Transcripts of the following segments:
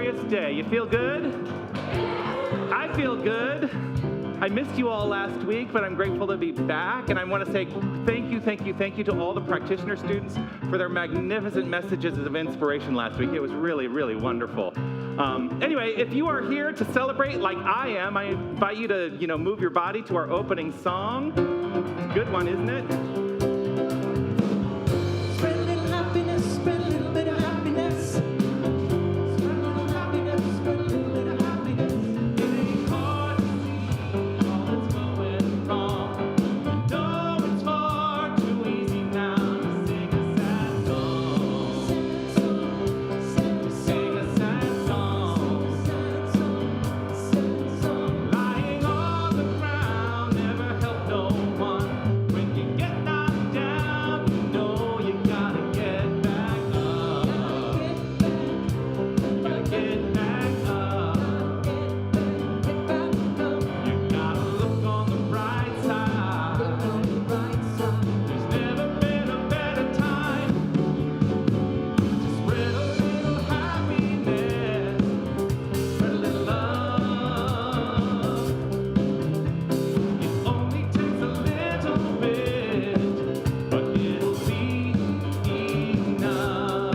glorious day. You feel good? I feel good. I missed you all last week, but I'm grateful to be back. And I want to say thank you to all the practitioner students for their magnificent messages of inspiration last week. It was really, really wonderful. Anyway, if you are here to celebrate like I am, I invite you to, move your body to our opening song. Good one, isn't it? Spread a little happiness, spread a little bit of happiness. Spread a little happiness, spread a little bit of happiness. It ain't hard to see all that's going wrong. No, it's far too easy now to sing a sad song. Sing a sad song. Lying on the ground never helped no one. When you get knocked down, you know you gotta get back up. Gotta get back up. You gotta look on the bright side. There's never been a better time to spread a little happiness, spread a little love. It only takes a little bit, but it'll be enough.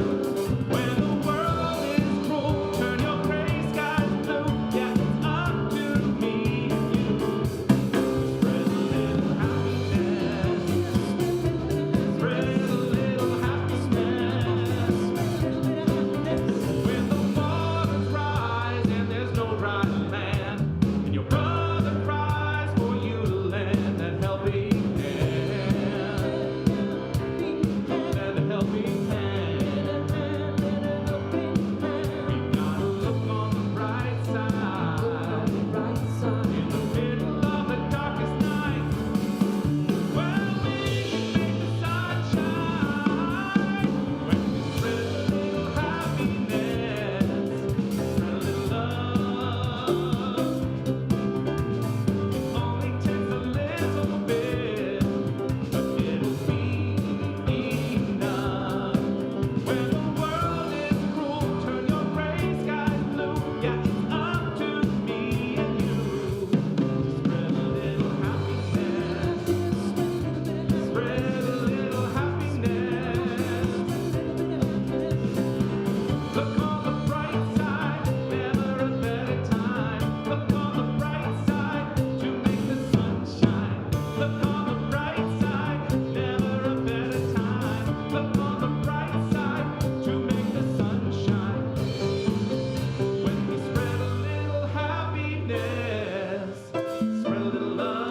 When the world is cruel, turn your gray skies blue. Yeah, it's up to me and you. Spread a little happiness. Spread a little happiness. When the waters rise and there's no dry land, and your brother cries for you to lend that helping hand. Lend a helping hand. We gotta look on the bright side. In the middle of the darkest night, well, we can make the sun shine. When we spread a little happiness, spread a little love. It only takes a little bit, but it'll be enough. When the world is cruel, turn your gray skies blue. Yeah, it's up to me and you to spread a little happiness. Spread a little happiness. Look on the bright side, never a better time. Look on the bright side to make the sun shine. Look on the bright side, never a better time. Look on the bright side to make the sun shine. When we spread a little happiness, spread a little love.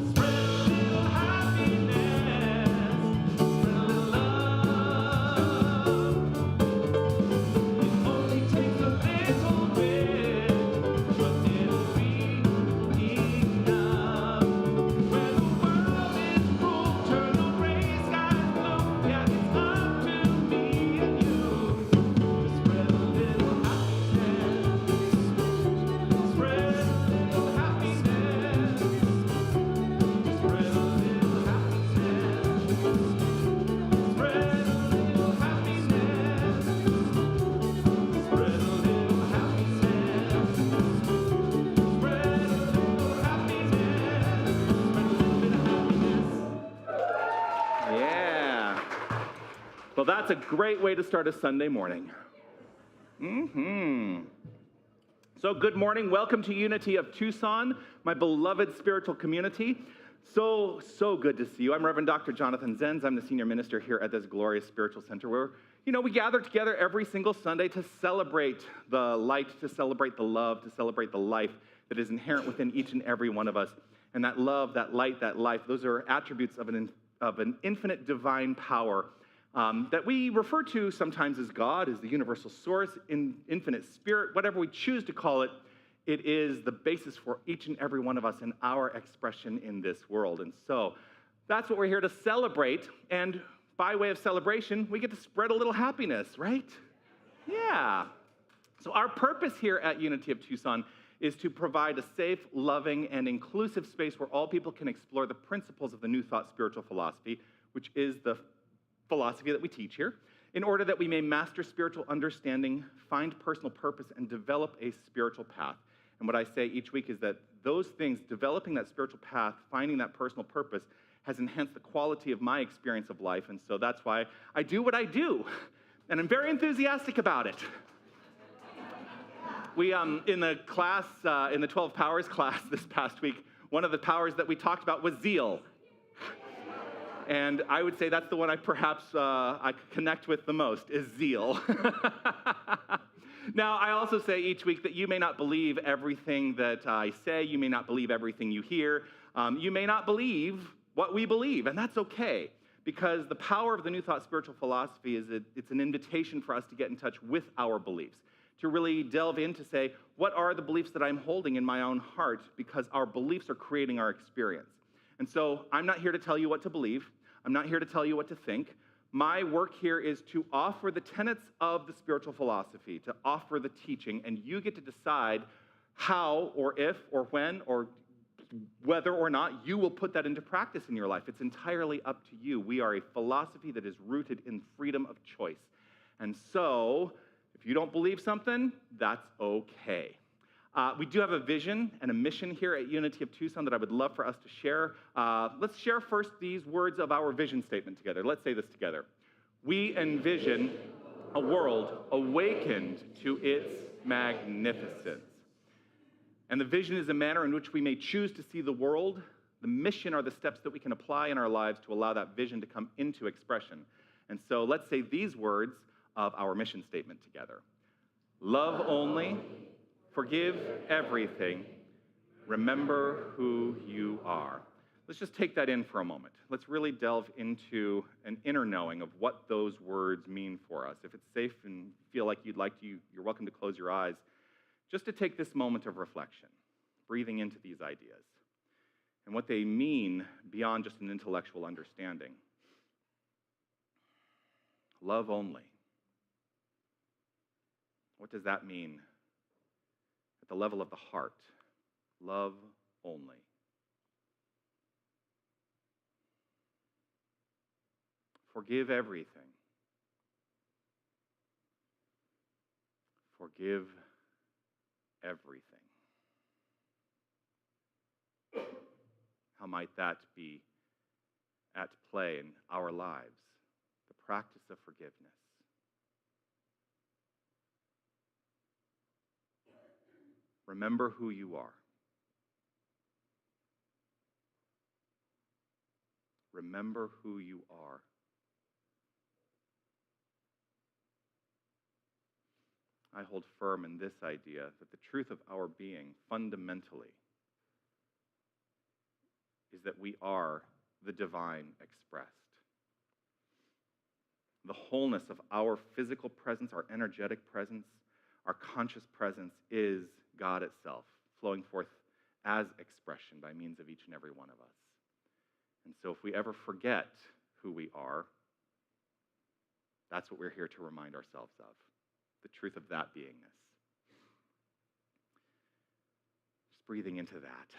Spread a little happiness, spread a little love. It only takes a little bit, but it'll be enough. When the world is cruel, turn your gray skies blue. Yeah, it's up to me and you to spread a little happiness. Spread a little happiness. Spread a little happiness. Spread a little happiness. Spread a little happiness. Spread a little happiness. Spread a little bit of happiness. Yeah. Well, that's a great way to start a Sunday morning. So good morning. Welcome to Unity of Tucson, my beloved spiritual community. So good to see you. I'm Reverend Dr. Jonathan Zenz. I'm the senior minister here at this glorious spiritual center where, we gather together every single Sunday to celebrate the light, to celebrate the love, to celebrate the life that is inherent within each and every one of us. And that love, that light, that life, those are attributes of an infinite divine power that we refer to sometimes as God, as the universal source, infinite spirit, whatever we choose to call it. It is the basis for each and every one of us in our expression in this world. And so that's what we're here to celebrate. And by way of celebration, we get to spread a little happiness, right? Yeah. So our purpose here at Unity of Tucson is to provide a safe, loving, and inclusive space where all people can explore the principles of the New Thought spiritual philosophy, which is the philosophy that we teach here. in order that we may master spiritual understanding, find personal purpose, and develop a spiritual path. And what I say each week is that those things, developing that spiritual path, finding that personal purpose, has enhanced the quality of my experience of life. And so that's why I do what I do. And I'm very enthusiastic about it. We, in the class, in the 12 Powers class this past week, one of the powers that we talked about was zeal. And I would say that's the one I connect with the most, is zeal. Now, I also say each week that you may not believe everything that I say. You may not believe everything you hear. You may not believe what we believe, and that's okay, because the power of the New Thought spiritual philosophy is that it's an invitation for us to get in touch with our beliefs, to really delve in to say, what are the beliefs that I'm holding in my own heart, because our beliefs are creating our experience. And so I'm not here to tell you what to believe. I'm not here to tell you what to think. My work here is to offer the tenets of the spiritual philosophy, to offer the teaching, and you get to decide how or if or when or whether or not you will put that into practice in your life. It's entirely up to you. We are a philosophy that is rooted in freedom of choice. And so, if you don't believe something, that's okay. We do have a vision and a mission here at Unity of Tucson that I would love for us to share. Let's share first these words of our vision statement together. Let's say this together. We envision a world awakened to its magnificence. And the vision is a manner in which we may choose to see the world. The mission are the steps that we can apply in our lives to allow that vision to come into expression. And so let's say these words of our mission statement together. Love only, forgive everything, remember who you are. Let's just take that in for a moment. Let's really delve into an inner knowing of what those words mean for us. If it's safe and feel like you'd like to, you're welcome to close your eyes, just to take this moment of reflection, breathing into these ideas and what they mean beyond just an intellectual understanding. Love only. What does that mean at the level of the heart? Love only. Forgive everything. Forgive everything. How might that be at play in our lives? The practice of forgiveness. Remember who you are. Remember who you are. I hold firm in this idea that the truth of our being fundamentally is that we are the divine expressed. The wholeness of our physical presence, our energetic presence, our conscious presence is God itself, flowing forth as expression by means of each and every one of us. And so if we ever forget who we are, that's what we're here to remind ourselves of, the truth of that beingness. Just breathing into that.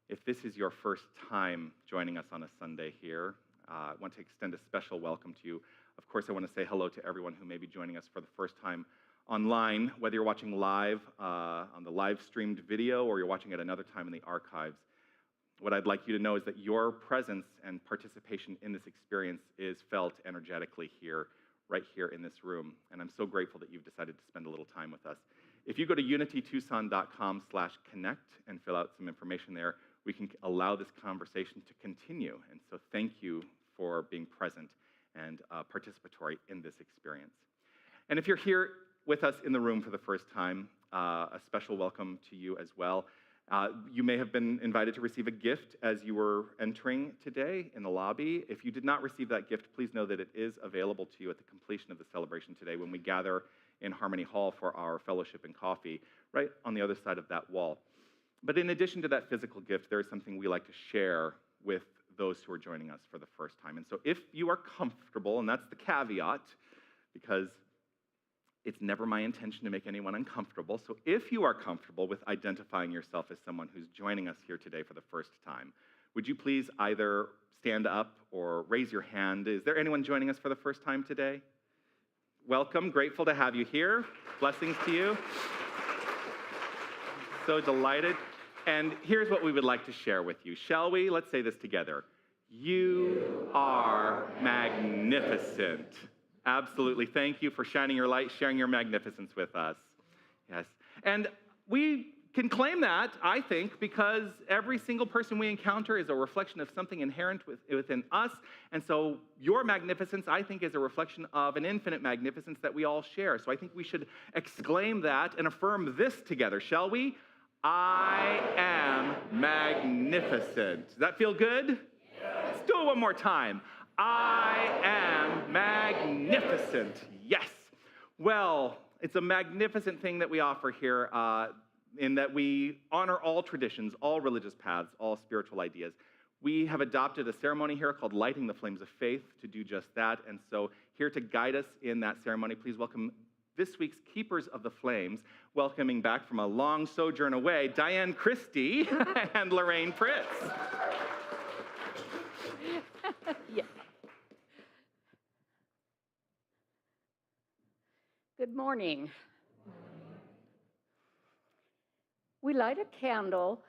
If this is your first time joining us on a Sunday here, I want to extend a special welcome to you. Of course, I want to say hello to everyone who may be joining us for the first time online, whether you're watching live on the live streamed video or you're watching at another time in the archives. What I'd like you to know is that your presence and participation in this experience is felt energetically here, right here in this room. And I'm so grateful that you've decided to spend a little time with us. If you go to unitytucson.com/connect and fill out some information there, we can allow this conversation to continue. And so thank you for being present and participatory in this experience. And if you're here with us in the room for the first time, a special welcome to you as well. You may have been invited to receive a gift as you were entering today in the lobby. If you did not receive that gift, please know that it is available to you at the completion of the celebration today when we gather in Harmony Hall for our fellowship and coffee, right on the other side of that wall. But in addition to that physical gift, there is something we like to share with those who are joining us for the first time. And so if you are comfortable, and that's the caveat, because it's never my intention to make anyone uncomfortable, so if you are comfortable with identifying yourself as someone who's joining us here today for the first time, would you please either stand up or raise your hand? Is there anyone joining us for the first time today? Welcome, grateful to have you here. Blessings to you. So delighted. And here's what we would like to share with you. Shall we? Let's say this together. You are magnificent. Absolutely. Thank you for shining your light, sharing your magnificence with us. Yes. And we can claim that, I think, because every single person we encounter is a reflection of something inherent within us. And so your magnificence, I think, is a reflection of an infinite magnificence that we all share. So I think we should exclaim that and affirm this together, shall we? I am magnificent. Does that feel good? Yes. Let's do it one more time. I am magnificent. Yes. Well, it's a magnificent thing that we offer here in that we honor all traditions, all religious paths, all spiritual ideas. We have adopted a ceremony here called Lighting the Flames of Faith to do just that. And so here to guide us in that ceremony, please welcome this week's Keepers of the Flames, welcoming back from a long sojourn away, Diane Christie and Lorraine Fritz. Yeah. Good morning. We light a candle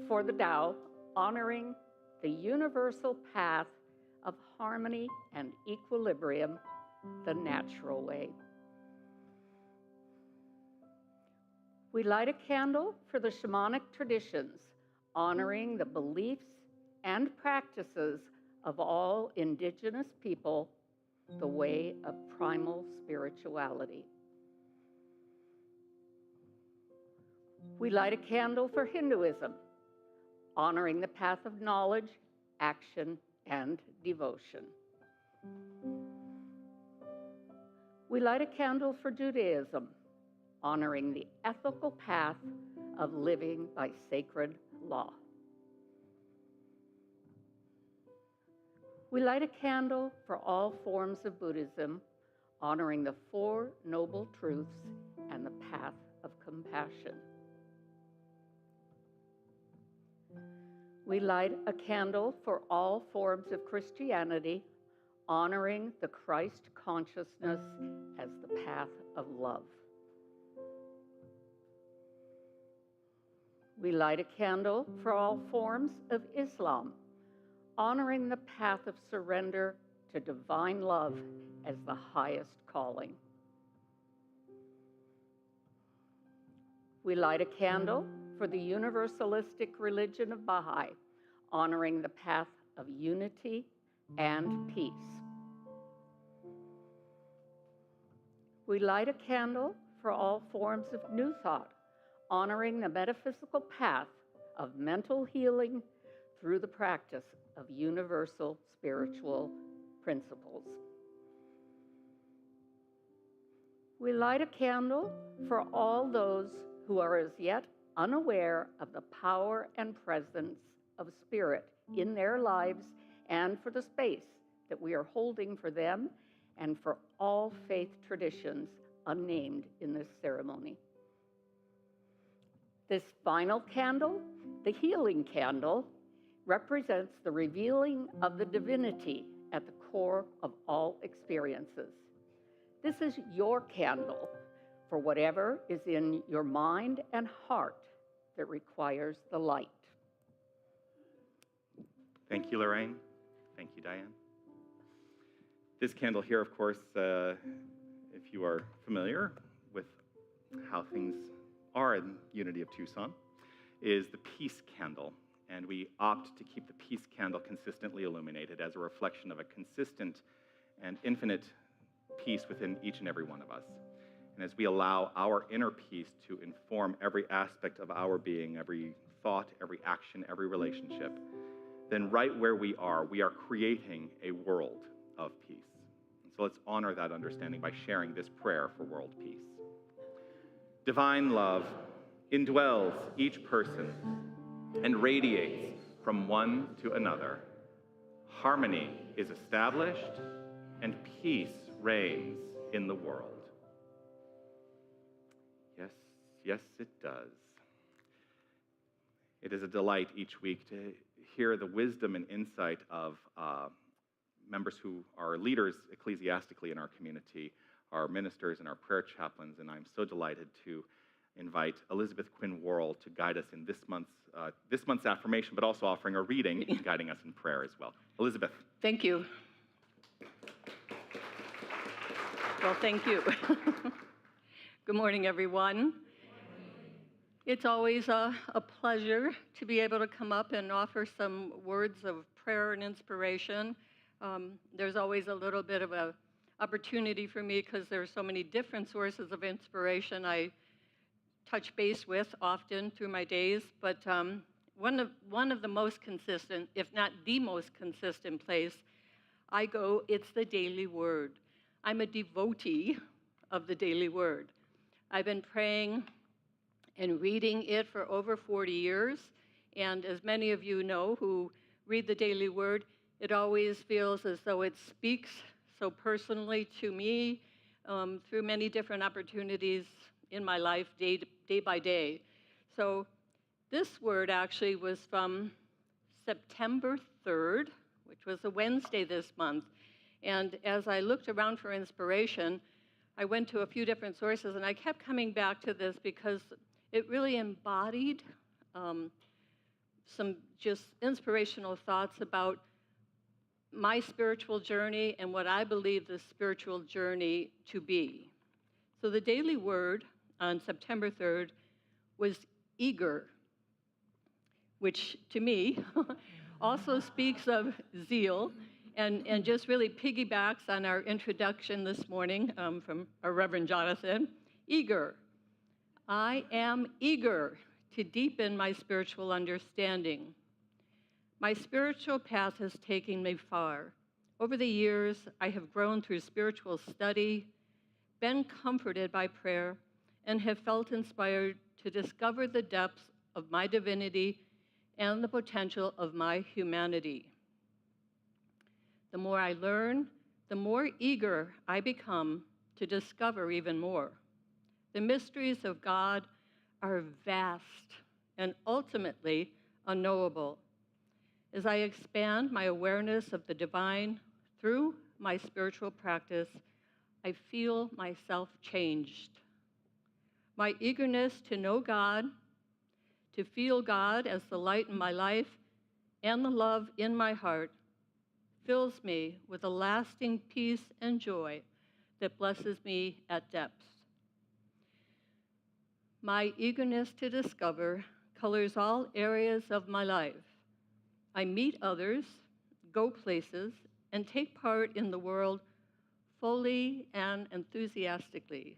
for the Tao, honoring the universal path of harmony and equilibrium, the natural way. We light a candle for the shamanic traditions, honoring the beliefs and practices of all indigenous people, the way of primal spirituality. We light a candle for Hinduism, honoring the path of knowledge, action, and devotion. We light a candle for Judaism, honoring the ethical path of living by sacred law. We light a candle for all forms of Buddhism, honoring the Four Noble Truths and the path of compassion. We light a candle for all forms of Christianity, honoring the Christ consciousness as the path of love. We light a candle for all forms of Islam, honoring the path of surrender to divine love as the highest calling. We light a candle for the universalistic religion of Baha'i, honoring the path of unity and peace. We light a candle for all forms of New Thought, honoring the metaphysical path of mental healing through the practice of universal spiritual principles. We light a candle for all those who are as yet unaware of the power and presence of spirit in their lives, and for the space that we are holding for them and for all faith traditions unnamed in this ceremony. This final candle, the healing candle, represents the revealing of the divinity at the core of all experiences. This is your candle for whatever is in your mind and heart that requires the light. Thank you, Lorraine. Thank you, Diane. This candle here, of course, if you are familiar with how things are in Unity of Tucson, is the peace candle. And we opt to keep the peace candle consistently illuminated as a reflection of a consistent and infinite peace within each and every one of us. And as we allow our inner peace to inform every aspect of our being, every thought, every action, every relationship, then right where we are creating a world of peace. And so let's honor that understanding by sharing this prayer for world peace. Divine love indwells each person and radiates from one to another. Harmony is established and peace reigns in the world. Yes, yes, it does. It is a delight each week to hear the wisdom and insight of members who are leaders ecclesiastically in our community, our ministers and our prayer chaplains, and I'm so delighted to invite Elizabeth Quinn Worrell to guide us in this month's affirmation, but also offering a reading and guiding us in prayer as well. Elizabeth. Thank you. Well, thank you. Good morning, everyone. It's always a pleasure to be able to come up and offer some words of prayer and inspiration. There's always a little bit of an opportunity for me because there are so many different sources of inspiration I touch base with often through my days, but one of the most consistent, if not the most consistent place I go, it's the daily word. I'm a devotee of the daily word. I've been praying and reading it for over 40 years, and as many of you know who read the daily word, it always feels as though it speaks so personally to me through many different opportunities in my life, day by day. So this word actually was from September 3rd, which was a Wednesday this month. And as I looked around for inspiration, I went to a few different sources, and I kept coming back to this because it really embodied some just inspirational thoughts about my spiritual journey and what I believe the spiritual journey to be. So the daily word on September 3rd was eager, which to me also speaks of zeal and just really piggybacks on our introduction this morning from our Reverend Jonathan. Eager. I am eager to deepen my spiritual understanding. My spiritual path has taken me far. Over the years, I have grown through spiritual study, been comforted by prayer, and have felt inspired to discover the depths of my divinity and the potential of my humanity. The more I learn, the more eager I become to discover even more. The mysteries of God are vast and ultimately unknowable. As I expand my awareness of the divine through my spiritual practice, I feel myself changed. My eagerness to know God, to feel God as the light in my life and the love in my heart fills me with a lasting peace and joy that blesses me at depths. My eagerness to discover colors all areas of my life. I meet others, go places, and take part in the world fully and enthusiastically.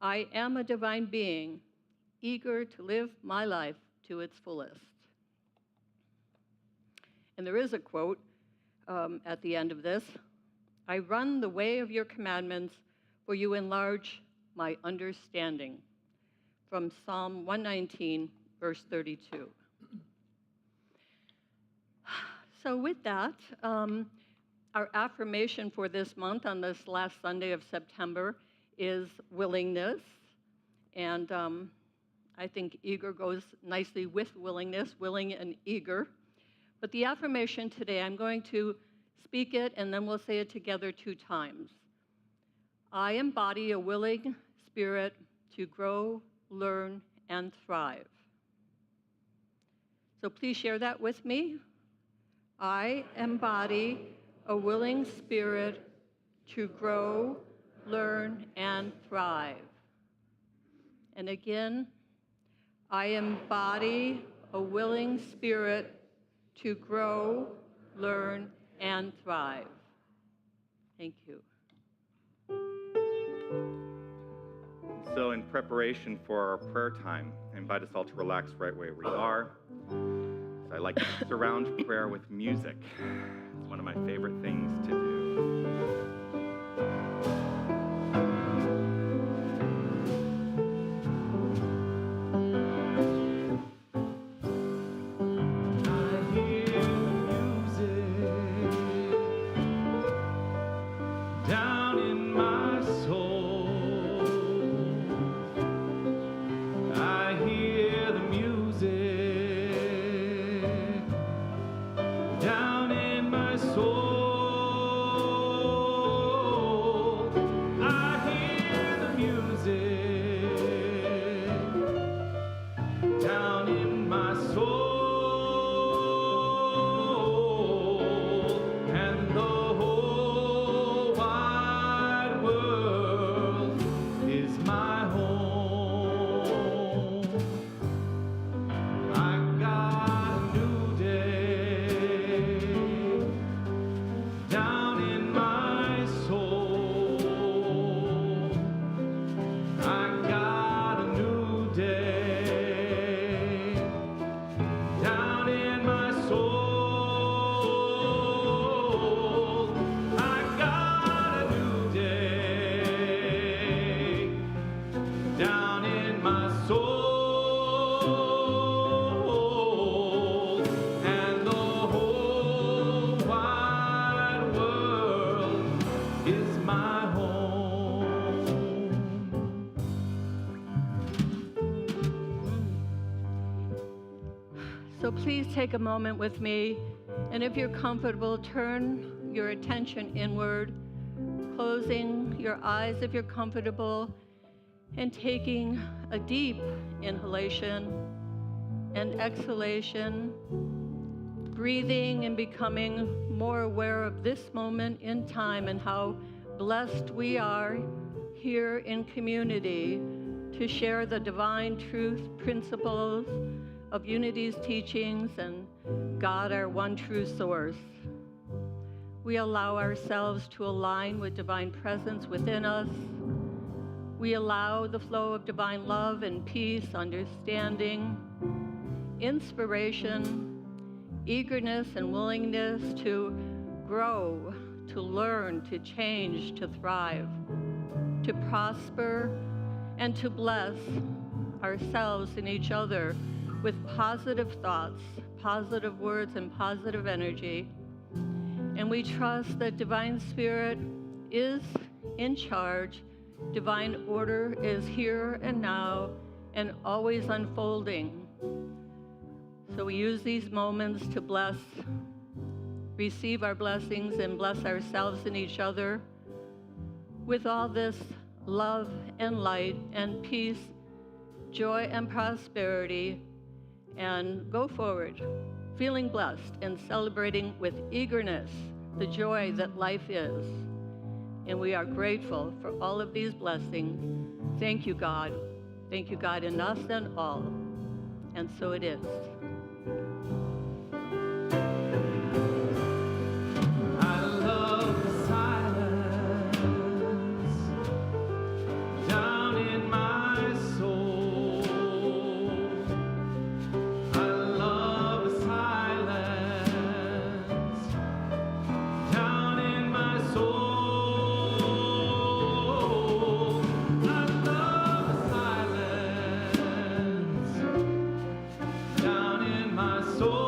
I am a divine being, eager to live my life to its fullest. And there is a quote at the end of this. I run the way of your commandments, for you enlarge my understanding. From Psalm 119, verse 32. So with that, our affirmation for this month on this last Sunday of September is willingness. And I think eager goes nicely with willingness, willing and eager. But the affirmation today, I'm going to speak it and then we'll say it together 2 times. I embody a willing spirit to grow, learn, and thrive. So please share that with me. I embody a willing spirit to grow, learn, and thrive. And again, I embody a willing spirit to grow, learn, and thrive. Thank you. So in preparation for our prayer time, I invite us all to relax right where we are. I like to surround prayer with music. It's one of my favorite things to do. I hear the music soul, and the whole wide world is my home. I got a new day down in my soul. I got a new day down in my soul. I got a new day down in my soul, and the whole wide world is my home. So please take a moment with me, and if you're comfortable, turn your attention inward, closing your eyes if you're comfortable, and taking a deep inhalation and exhalation, breathing and becoming more aware of this moment in time and how blessed we are here in community to share the divine truth principles of Unity's teachings and God, our one true source. We allow ourselves to align with divine presence within us. We allow the flow of divine love and peace, understanding, inspiration, eagerness and willingness to grow, to learn, to change, to thrive, to prosper, and to bless ourselves and each other with positive thoughts, positive words, and positive energy. And we trust that Divine Spirit is in charge. Divine order is here and now and always unfolding. So we use these moments to bless, receive our blessings, and bless ourselves and each other with all this love and light and peace, joy and prosperity, and go forward, feeling blessed and celebrating with eagerness the joy that life is. And we are grateful for all of these blessings. Thank you, God. Thank you, God, in us and all. And so it is. I love the silence down in my soul. I love the silence down in my soul. I love the silence down in my soul.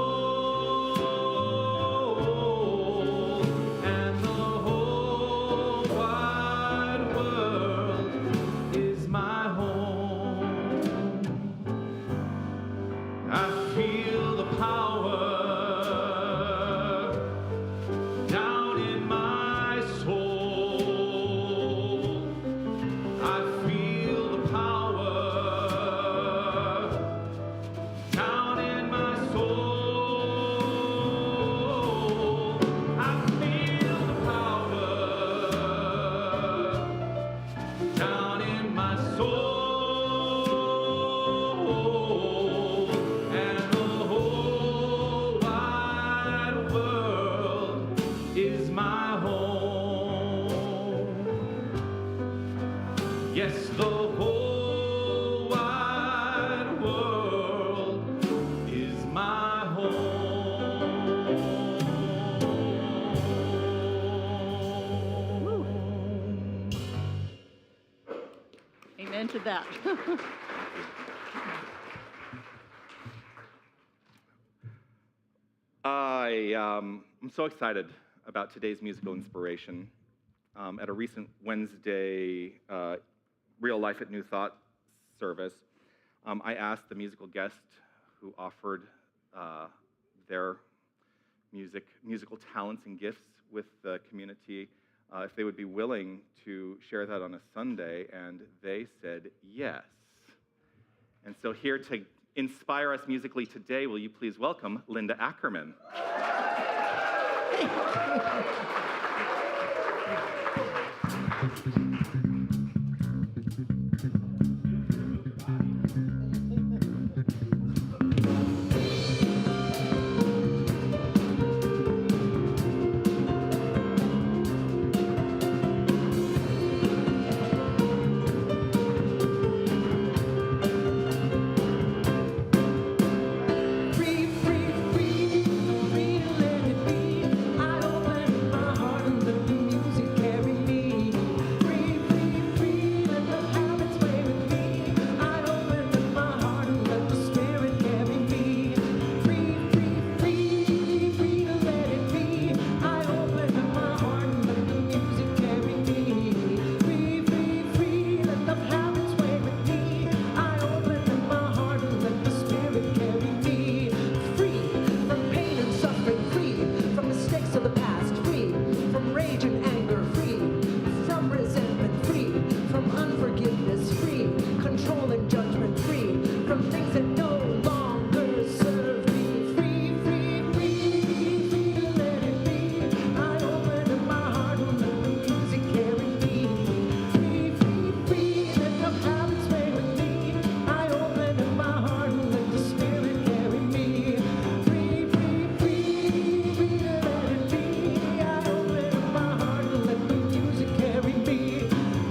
And the whole wide world is my home. I feel the power down in my soul. I feel the power down in my soul. I feel the power down in my soul, and the whole wide world is my home. Yes, the whole wide world is my home. Amen to that. I'm so excited about today's musical inspiration. At a recent Wednesday Real Life at New Thought service, I asked the musical guest who offered their musical talents and gifts with the community if they would be willing to share that on a Sunday, and they said yes. And so here to inspire us musically today, will you please welcome Linda Ackerman? Free, free, free, free to let it be. I open my heart and let the music carry me. Free, free, free, let the habits play with me. I open my heart and let the spirit carry me. Free, free, free, free to let it be. I open my heart and let the music carry me. Free, free, free, let the habits play with me. I open my heart and let the spirit carry me. Free from pain and suffering, free from mistakes of the past, free from rage and anger, free from resentment, free from unforgiveness, free control and judgment, free from things that no longer serve me. Free, free, free, free to let it be. I open up my heart and let the music carry me. Free, free, free, let the habits play with me. I open up my heart and let the spirit carry me. Free, free, free, free to let it be. I open up my heart and let the music carry me.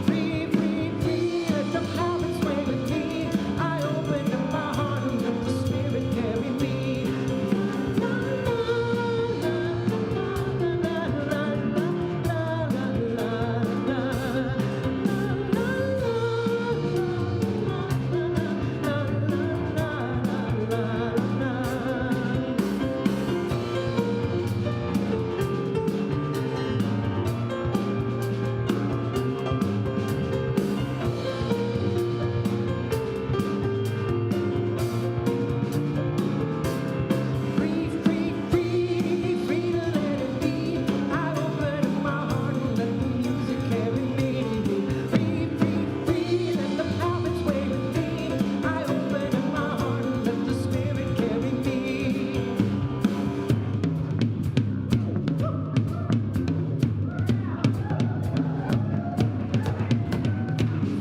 Free, free, free, let the habits play with me. I open up my heart and let the spirit carry me. La, free, free, free, free to let it be. I open up my heart and let the music carry me. Free, free, free, let the habits play with me. I open up my heart and let the spirit carry me.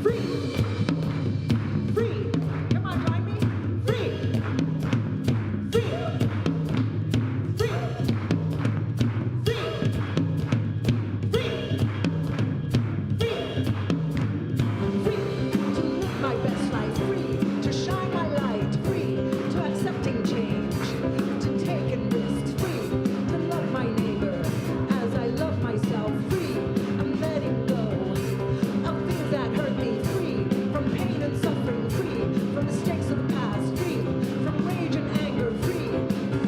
Free, free, come on, join me. Free, free, free, free to live my best life, free to shine my light, free to accepting change, to taking risks, free to love my neighbor as I love myself, free I'm letting go of things that hurt me, free from pain and suffering, free from mistakes of the past, free from rage and anger, free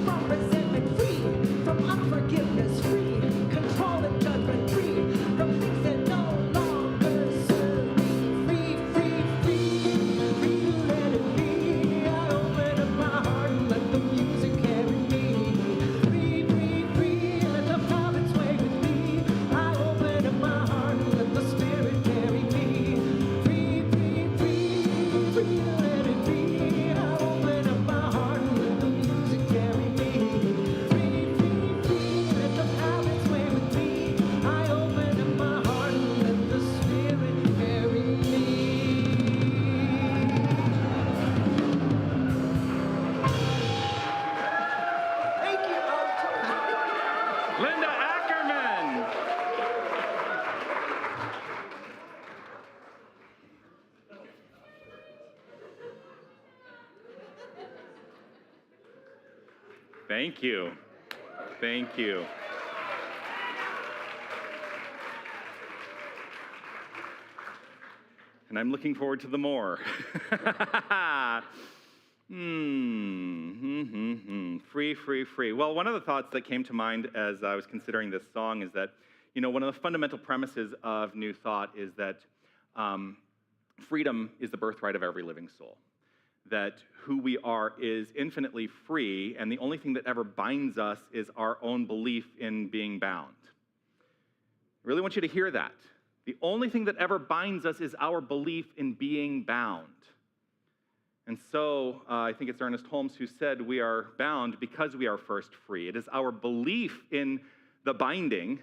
from resentment, free from unforgiveness, free control and judgment, free from things that no longer serve me. Free, free, free, free to let it be. I open up my heart and let the music carry me. Free, free, free, let the habits sway with me. I open up my heart and let the spirit carry me. Free, free, free, free to let it be. I open up my heart and let the music carry me. Free, free, free, let the habits sway with me. I open up my heart and let the spirit carry me. Thank you. Linda Ackerman! Thank you. Thank you. And I'm looking forward to the more. Free, free, free. Well, one of the thoughts that came to mind as I was considering this song is that, one of the fundamental premises of New Thought is that freedom is the birthright of every living soul. That who we are is infinitely free, and the only thing that ever binds us is our own belief in being bound. I really want you to hear that. The only thing that ever binds us is our belief in being bound. And so I think it's Ernest Holmes who said, we are bound because we are first free. It is our belief in the binding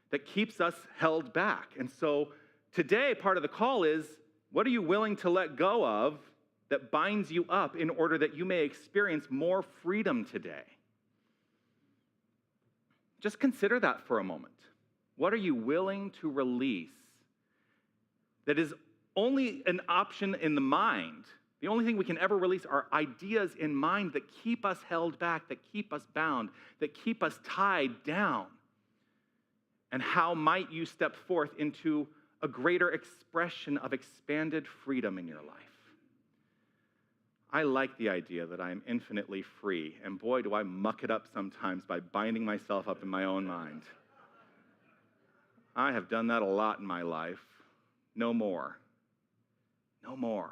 that keeps us held back. And so today, part of the call is, what are you willing to let go of that binds you up in order that you may experience more freedom today? Just consider that for a moment. What are you willing to release that is only an option in the mind? The only thing we can ever release are ideas in mind that keep us held back, that keep us bound, that keep us tied down. And how might you step forth into a greater expression of expanded freedom in your life? I like the idea that I am infinitely free, and boy, do I muck it up sometimes by binding myself up in my own mind. I have done that a lot in my life. No more. No more.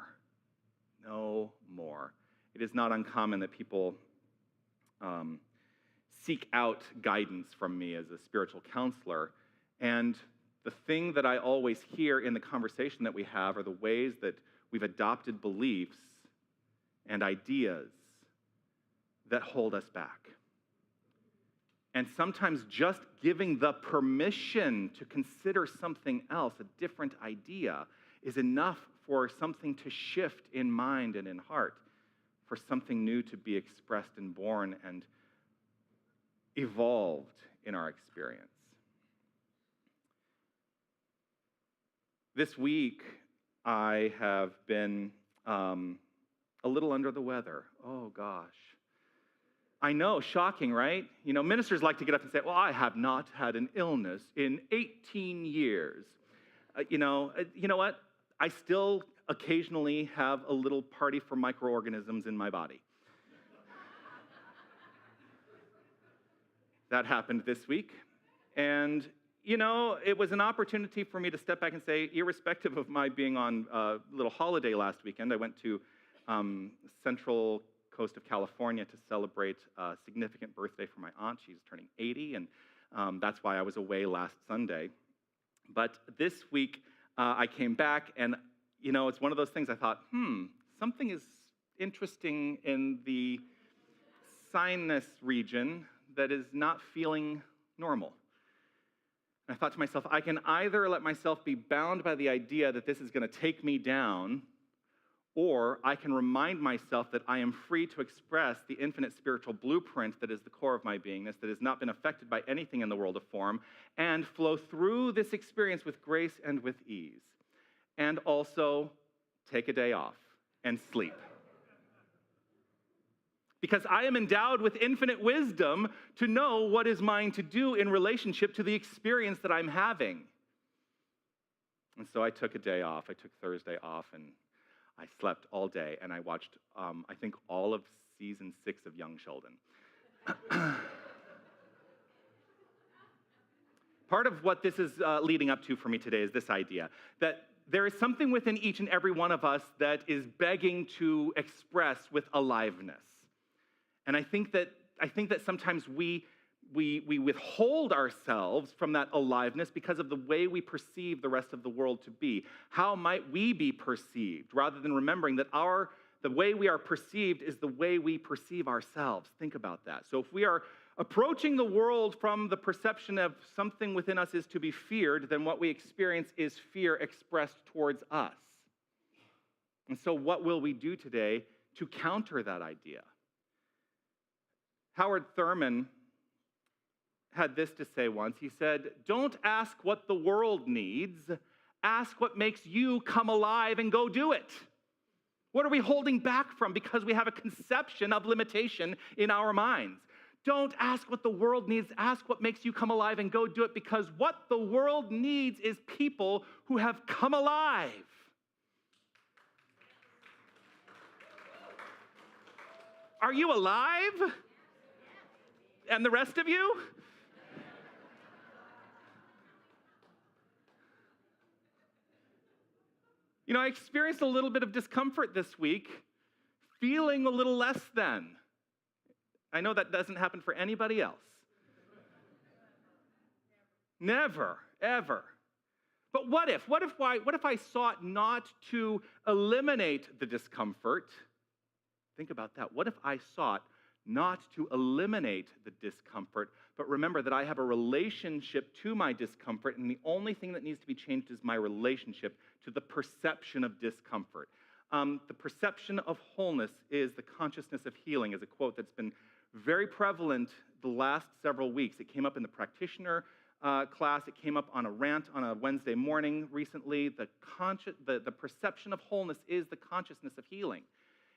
No more. It is not uncommon that people seek out guidance from me as a spiritual counselor. And the thing that I always hear in the conversation that we have are the ways that we've adopted beliefs and ideas that hold us back. And sometimes just giving the permission to consider something else, a different idea, is enough for something to shift in mind and in heart, for something new to be expressed and born and evolved in our experience. This week, I have been a little under the weather. Oh, gosh. I know, shocking, right? You know, ministers like to get up and say, well, I have not had an illness in 18 years. You know what? I still occasionally have a little party for microorganisms in my body. That happened this week. And, you know, it was an opportunity for me to step back and say, irrespective of my being on a little holiday last weekend, I went to Central Coast of California to celebrate a significant birthday for my aunt. She's turning 80, and that's why I was away last Sunday. But this week, I came back, and, you know, it's one of those things I thought, something is interesting in the sinus region that is not feeling normal. And I thought to myself, I can either let myself be bound by the idea that this is going to take me down, or I can remind myself that I am free to express the infinite spiritual blueprint that is the core of my beingness, that has not been affected by anything in the world of form, and flow through this experience with grace and with ease. And also take a day off and sleep. Because I am endowed with infinite wisdom to know what is mine to do in relationship to the experience that I'm having. And so I took a day off. I took Thursday off, and I slept all day, and I watched, I think, all of season 6 of Young Sheldon. Part of what this is leading up to for me today is this idea that there is something within each and every one of us that is begging to express with aliveness. And I think that sometimes we withhold ourselves from that aliveness because of the way we perceive the rest of the world to be. How might we be perceived, rather than remembering that the way we are perceived is the way we perceive ourselves. Think about that. So if we are approaching the world from the perception of something within us is to be feared, then what we experience is fear expressed towards us. And so what will we do today to counter that idea? Howard Thurman had this to say once. He said, "Don't ask what the world needs. Ask what makes you come alive and go do it." What are we holding back from because we have a conception of limitation in our minds? Don't ask what the world needs. Ask what makes you come alive and go do it, because what the world needs is people who have come alive. Are you alive? And the rest of you? You know, I experienced a little bit of discomfort this week, feeling a little less than. I know that doesn't happen for anybody else. Never, ever. But what if I sought not to eliminate the discomfort, Think about that. What if I sought not to eliminate the discomfort, but remember that I have a relationship to my discomfort, and the only thing that needs to be changed is my relationship to the perception of discomfort. The perception of wholeness is the consciousness of healing, is a quote that's been very prevalent the last several weeks. It came up in the practitioner class. It came up on a rant on a Wednesday morning recently. The perception of wholeness is the consciousness of healing.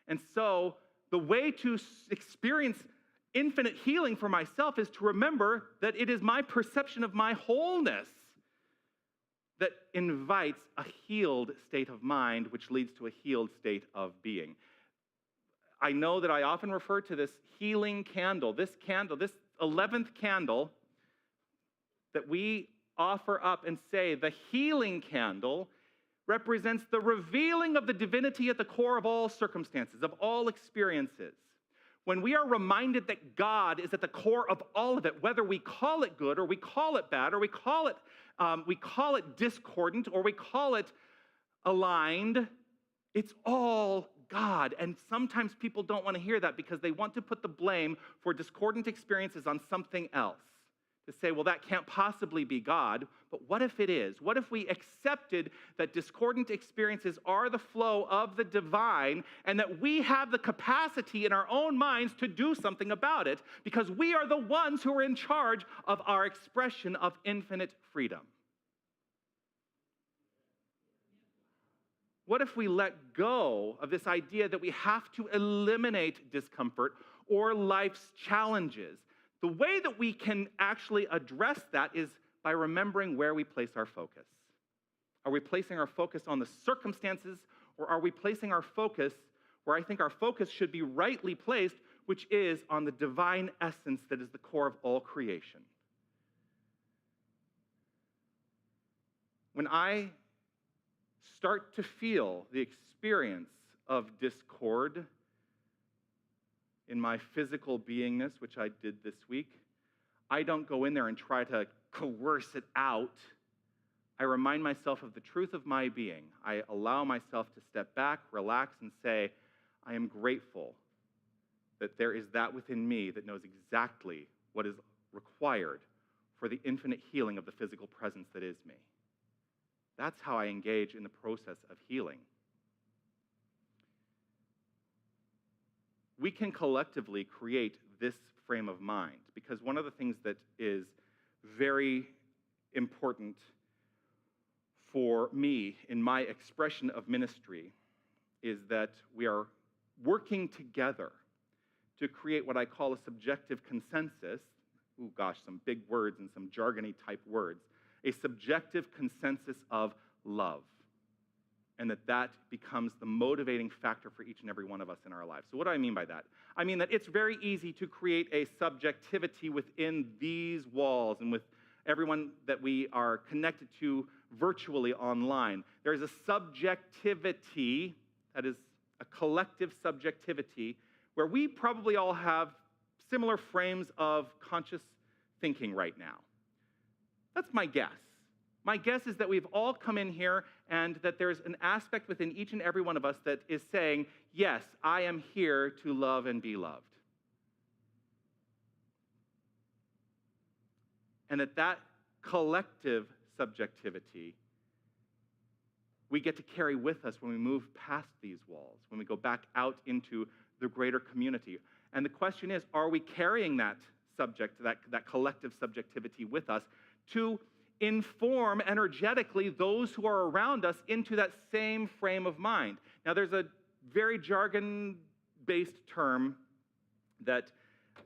And so the way to experience infinite healing for myself is to remember that it is my perception of my wholeness that invites a healed state of mind, which leads to a healed state of being. I know that I often refer to this healing candle, this 11th candle that we offer up and say the healing candle represents the revealing of the divinity at the core of all circumstances, of all experiences. When we are reminded that God is at the core of all of it, whether we call it good or we call it bad or we call it discordant or we call it aligned, it's all God. And sometimes people don't want to hear that because they want to put the blame for discordant experiences on something else. To say, well, that can't possibly be God, but what if it is? What if we accepted that discordant experiences are the flow of the divine and that we have the capacity in our own minds to do something about it because we are the ones who are in charge of our expression of infinite freedom? What if we let go of this idea that we have to eliminate discomfort or life's challenges? The way that we can actually address that is by remembering where we place our focus. Are we placing our focus on the circumstances, or are we placing our focus where I think our focus should be rightly placed, which is on the divine essence that is the core of all creation? When I start to feel the experience of discord in my physical beingness, which I did this week, I don't go in there and try to coerce it out. I remind myself of the truth of my being. I allow myself to step back, relax, and say, I am grateful that there is that within me that knows exactly what is required for the infinite healing of the physical presence that is me. That's how I engage in the process of healing. We can collectively create this frame of mind because one of the things that is very important for me in my expression of ministry is that we are working together to create what I call a subjective consensus. Ooh, gosh, some big words and some jargony type words. A subjective consensus of love. And that becomes the motivating factor for each and every one of us in our lives. So what do I mean by that? I mean that it's very easy to create a subjectivity within these walls and with everyone that we are connected to virtually online. There is a subjectivity, that is a collective subjectivity, where we probably all have similar frames of conscious thinking right now. That's my guess. My guess is that we've all come in here and that there's an aspect within each and every one of us that is saying, yes, I am here to love and be loved. And that collective subjectivity we get to carry with us when we move past these walls, when we go back out into the greater community. And the question is, are we carrying that collective subjectivity with us to inform energetically those who are around us into that same frame of mind? Now, there's a very jargon-based term that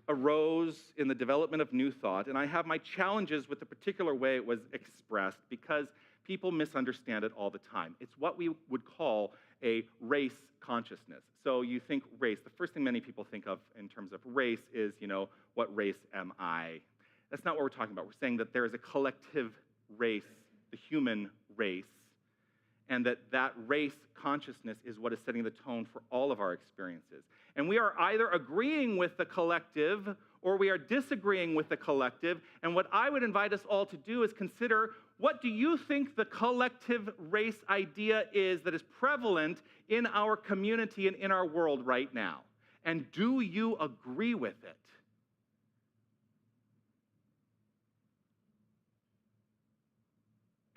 arose in the development of New Thought, and I have my challenges with the particular way it was expressed because people misunderstand it all the time. It's what we would call a race consciousness. So you think race, the first thing many people think of in terms of race is, what race am I? That's not what we're talking about. We're saying that there is a collective race, the human race, and that race consciousness is what is setting the tone for all of our experiences. And we are either agreeing with the collective or we are disagreeing with the collective. And what I would invite us all to do is consider, what do you think the collective race idea is that is prevalent in our community and in our world right now? And do you agree with it?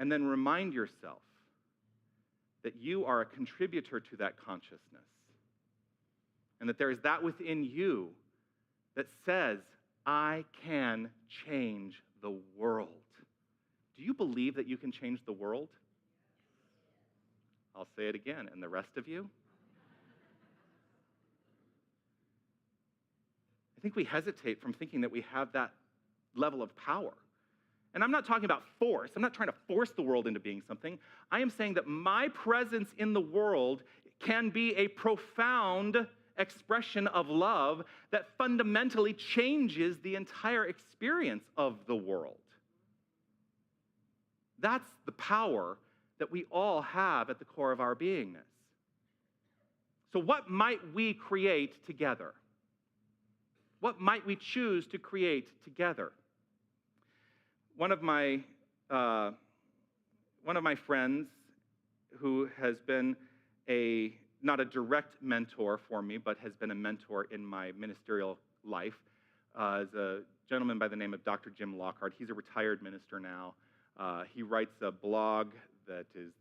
And then remind yourself that you are a contributor to that consciousness, and that there is that within you that says, I can change the world. Do you believe that you can change the world? I'll say it again, and the rest of you? I think we hesitate from thinking that we have that level of power. And I'm not talking about force. I'm not trying to force the world into being something. I am saying that my presence in the world can be a profound expression of love that fundamentally changes the entire experience of the world. That's the power that we all have at the core of our beingness. So what might we create together? What might we choose to create together? One of my friends who has been not a direct mentor for me, but has been a mentor in my ministerial life, is a gentleman by the name of Dr. Jim Lockhart. He's a retired minister now. He writes a blog that is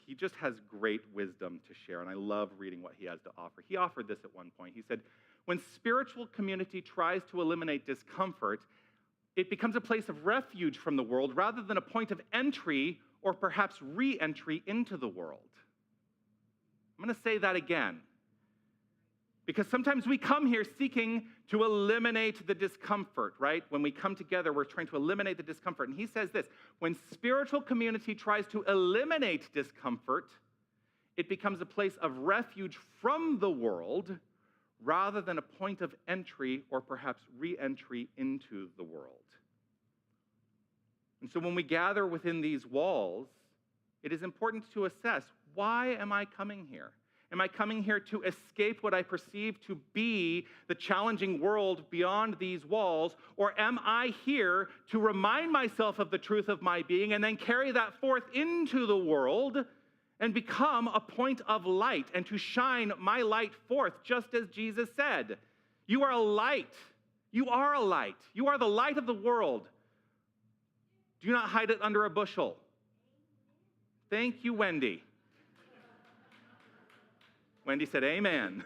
he just has great wisdom to share, and I love reading what he has to offer. He offered this at one point. He said, when spiritual community tries to eliminate discomfort, it becomes a place of refuge from the world rather than a point of entry or perhaps re-entry into the world. I'm going to say that again, because sometimes we come here seeking to eliminate the discomfort, right? When we come together, we're trying to eliminate the discomfort. And he says this, when spiritual community tries to eliminate discomfort, it becomes a place of refuge from the world rather than a point of entry or perhaps re-entry into the world. And so when we gather within these walls, it is important to assess, why am I coming here? Am I coming here to escape what I perceive to be the challenging world beyond these walls? Or am I here to remind myself of the truth of my being and then carry that forth into the world and become a point of light and to shine my light forth, just as Jesus said? You are a light. You are a light. You are the light of the world. Do not hide it under a bushel. Thank you, Wendy. Wendy said, amen.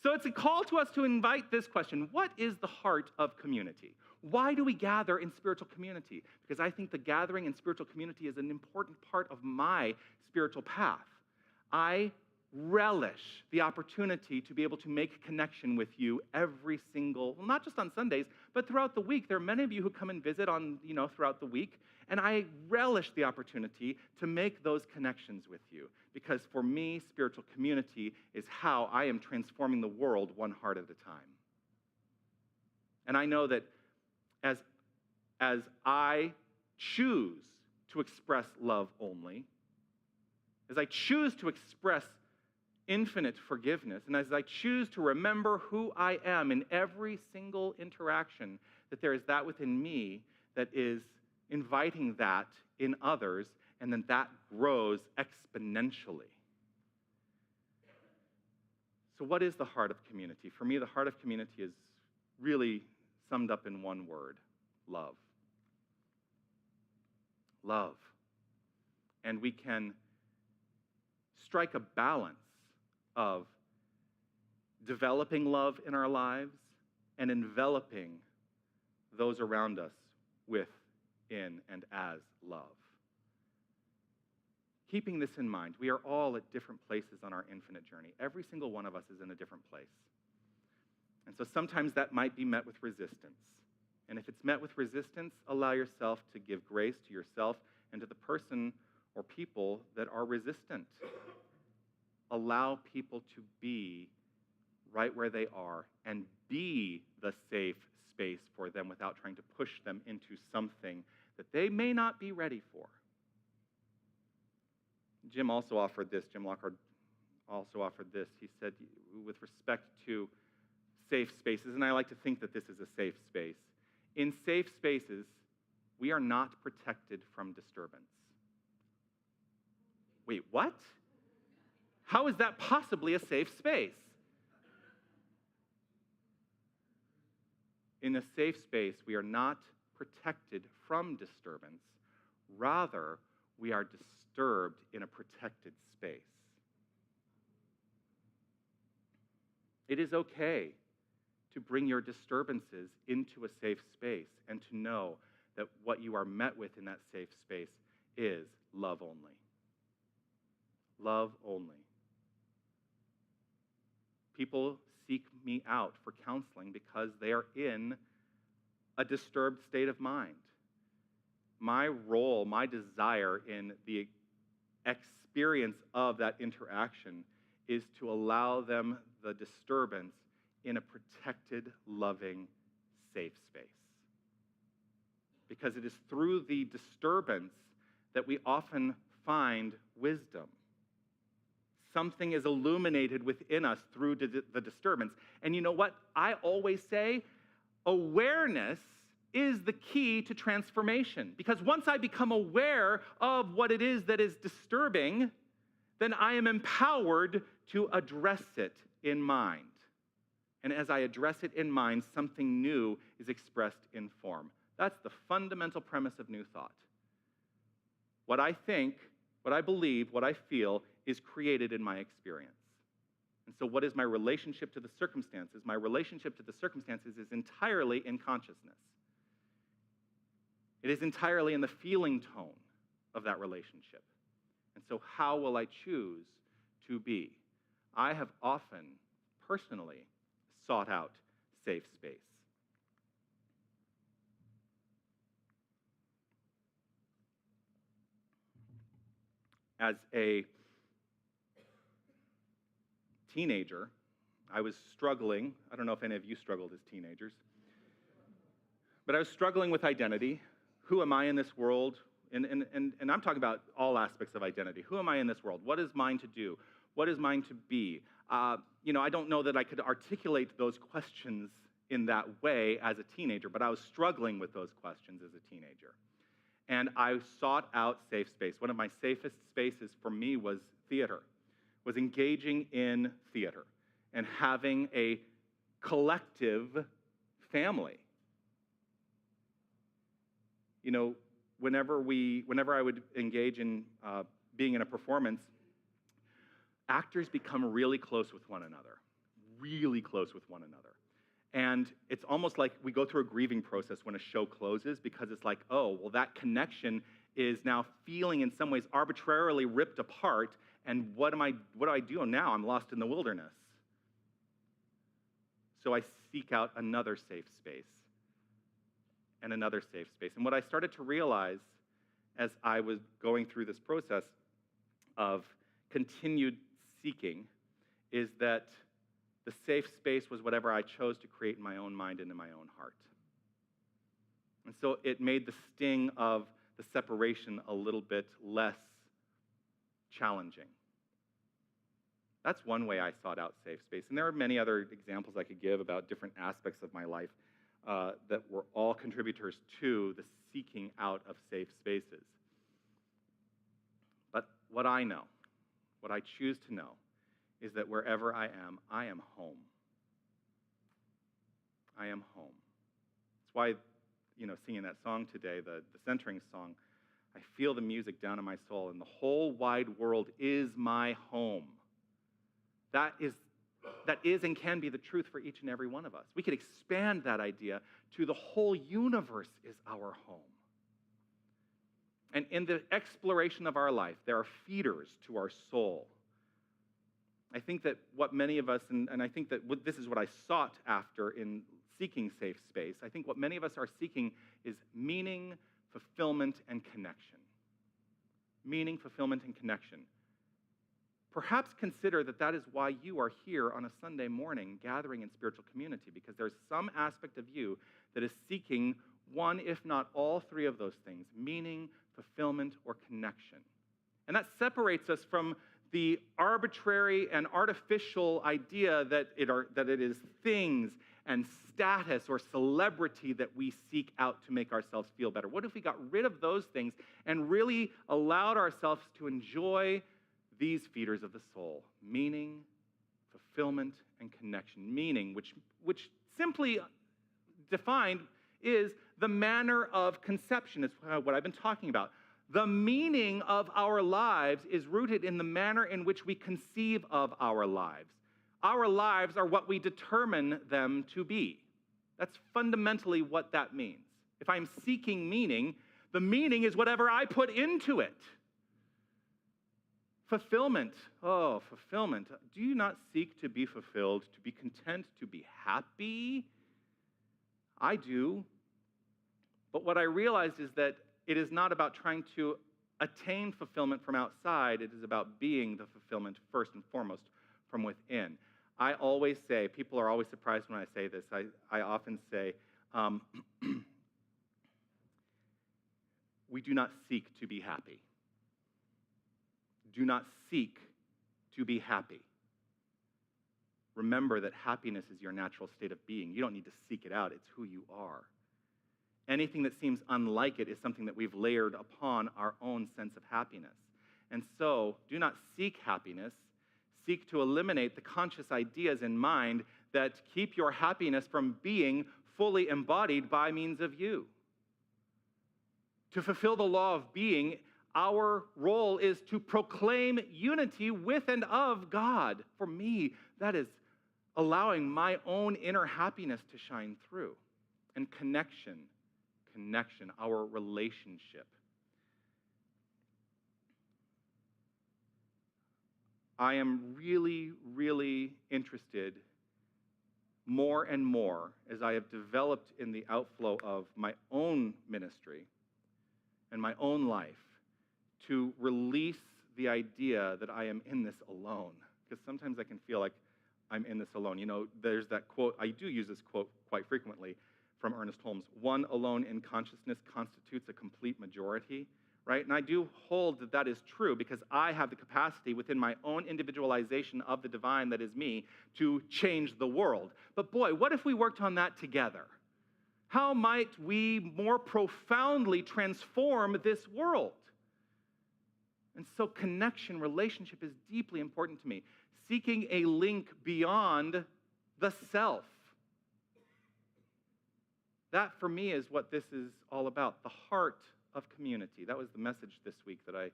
So it's a call to us to invite this question. What is the heart of community? Why do we gather in spiritual community? Because I think the gathering in spiritual community is an important part of my spiritual path. I relish the opportunity to be able to make connection with you every single, well, not just on Sundays, but throughout the week. There are many of you who come and visit throughout the week, and I relish the opportunity to make those connections with you, because for me, spiritual community is how I am transforming the world one heart at a time. And I know that as I choose to express love only, as I choose to express infinite forgiveness, and as I choose to remember who I am in every single interaction, that there is that within me that is inviting that in others, and then that grows exponentially. So what is the heart of community? For me, the heart of community is really summed up in one word: love. Love. And we can strike a balance of developing love in our lives and enveloping those around us with, in, and as love. Keeping this in mind, we are all at different places on our infinite journey. Every single one of us is in a different place. And so sometimes that might be met with resistance. And if it's met with resistance, allow yourself to give grace to yourself and to the person or people that are resistant. Allow people to be right where they are and be the safe space for them without trying to push them into something that they may not be ready for. Jim also offered this. Jim Lockhart also offered this. He said, with respect to safe spaces, and I like to think that this is a safe space. In safe spaces, we are not protected from disturbance. Wait, what? How is that possibly a safe space? In a safe space, we are not protected from disturbance. Rather, we are disturbed in a protected space. It is okay to bring your disturbances into a safe space and to know that what you are met with in that safe space is love only. Love only. People seek me out for counseling because they are in a disturbed state of mind. My role, my desire in the experience of that interaction is to allow them the disturbance in a protected, loving, safe space. Because it is through the disturbance that we often find wisdom. Something is illuminated within us through the disturbance. And you know what? I always say awareness is the key to transformation. Because once I become aware of what it is that is disturbing, then I am empowered to address it in mind. And as I address it in mind, something new is expressed in form. That's the fundamental premise of New Thought. What I think, what I believe, what I feel is created in my experience. And so what is my relationship to the circumstances? My relationship to the circumstances is entirely in consciousness. It is entirely in the feeling tone of that relationship. And so how will I choose to be? I have often, personally, sought out safe space. As a teenager, I was struggling. I don't know if any of you struggled as teenagers, but I was struggling with identity. Who am I in this world? And I'm talking about all aspects of identity. Who am I in this world? What is mine to do? What is mine to be? I don't know that I could articulate those questions in that way as a teenager, but I was struggling with those questions as a teenager. And I sought out safe space. One of my safest spaces for me was theater, was engaging in theater and having a collective family. You know, whenever I would engage in being in a performance, actors become really close with one another, really close with one another. And it's almost like we go through a grieving process when a show closes, because it's like, oh, well, that connection is now feeling in some ways arbitrarily ripped apart, and what do I do now? I'm lost in the wilderness. So I seek out another safe space and another safe space. And what I started to realize as I was going through this process of continued seeking is that the safe space was whatever I chose to create in my own mind and in my own heart. And so it made the sting of the separation a little bit less challenging. That's one way I sought out safe space. And there are many other examples I could give about different aspects of my life that were all contributors to the seeking out of safe spaces. But what I know, what I choose to know, is that wherever I am home. I am home. That's why, singing that song today, the centering song, I feel the music down in my soul, and the whole wide world is my home. That is and can be the truth for each and every one of us. We could expand that idea to the whole universe is our home. And in the exploration of our life, there are feeders to our soul. I think that what many of us, and I think that this is what I sought after in seeking safe space, I think what many of us are seeking is meaning, fulfillment, and connection. Meaning, fulfillment, and connection. Perhaps consider that is why you are here on a Sunday morning gathering in spiritual community, because there's some aspect of you that is seeking one, if not all three of those things, meaning, fulfillment, or connection. And that separates us from the arbitrary and artificial idea that it is things and status or celebrity that we seek out to make ourselves feel better. What if we got rid of those things and really allowed ourselves to enjoy these feeders of the soul: meaning, fulfillment, and connection. Meaning, which simply defined is the manner of conception, is what I've been talking about. The meaning of our lives is rooted in the manner in which we conceive of our lives. Our lives are what we determine them to be. That's fundamentally what that means. If I'm seeking meaning, the meaning is whatever I put into it. Fulfillment. Oh, fulfillment. Do you not seek to be fulfilled, to be content, to be happy? I do. But what I realized is that it is not about trying to attain fulfillment from outside. It is about being the fulfillment first and foremost from within. I always say, people are always surprised when I say this. I often say, we do not seek to be happy. Do not seek to be happy. Remember that happiness is your natural state of being. You don't need to seek it out. It's who you are. Anything that seems unlike it is something that we've layered upon our own sense of happiness. And so, do not seek happiness. Seek to eliminate the conscious ideas in mind that keep your happiness from being fully embodied by means of you. To fulfill the law of being, our role is to proclaim unity with and of God. For me, that is allowing my own inner happiness to shine through. And connection, our relationship. I am really, really interested more and more as I have developed in the outflow of my own ministry and my own life to release the idea that I am in this alone. Because sometimes I can feel like I'm in this alone. You know, there's that quote, I do use this quote quite frequently from Ernest Holmes: one alone in consciousness constitutes a complete majority, right? And I do hold that that is true because I have the capacity within my own individualization of the divine that is me to change the world. But boy, what if we worked on that together? How might we more profoundly transform this world? And so connection, relationship is deeply important to me. Seeking a link beyond the self. That, for me, is what this is all about, the heart of community. That was the message this week the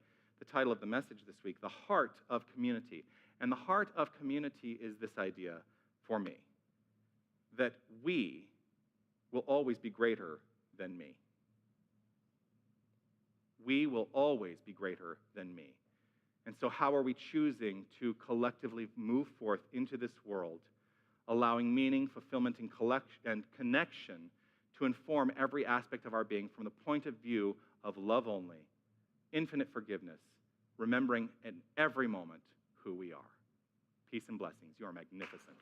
title of the message this week, the heart of community. And the heart of community is this idea for me, that we will always be greater than me. We will always be greater than me. And so how are we choosing to collectively move forth into this world, allowing meaning, fulfillment, and connection to inform every aspect of our being from the point of view of love only, infinite forgiveness, remembering in every moment who we are. Peace and blessings. You are magnificent.